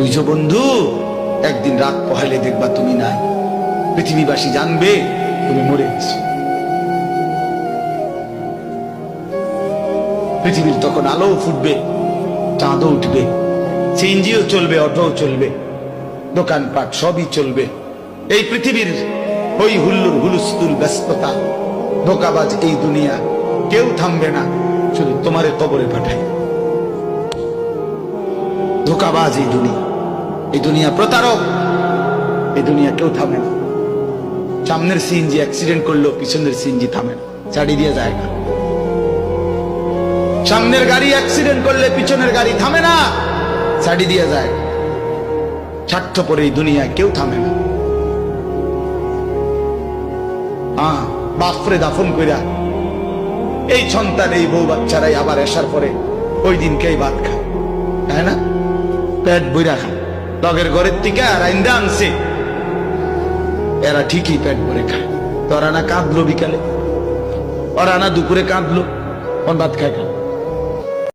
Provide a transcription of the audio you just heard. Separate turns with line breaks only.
বুঝছো বন্ধু, একদিন রাত পহেলে দেখবা তুমি নাই, পৃথিবীবাসী জানবে তুমি মরে গেছো। পৃথিবীর তখন আলো ফুটবে, চাঁদও উঠবে, সিএনজিও চলবে, অটোও চলবে, দোকানপাট সবই চলবে। এই পৃথিবীর হই হুল্লুর হুলুস্থুল ব্যস্ততা, ধোকাবাজ এই দুনিয়া, কেউ থামবে না, শুধু তোমারে কবরে পাঠায়। ধোকাবাজ এই দুনিয়া প্রতারক, এই দুনিয়া কেউ থামে না। সামনের সিএনজি অ্যাক্সিডেন্ট করলো, পিছনের সিএনজি থামে না, ছাড়ি দিয়ে যায় না। সামনের গাড়ি অ্যাক্সিডেন্ট করলে পিছনের গাড়ি থামে না, ছাড়ি দিয়ে যায়। স্বার্থপর এই দুনিয়ায় কেউ থামে না। বাপরে দাফন কইরা এই সন্তান, এই বউ বাচ্চারাই আবার আসার পরে ওই দিনকেই ভাত খায়, তাই না? পেট বইরা খায়, লগের ঘরের থেকে আর আইন্দা আনছে, এরা ঠিকই পেট ভরে খায়। তোরা না কাঁদলো বিকালে, ওরা না দুপুরে কাঁদলো, ভাত খায়।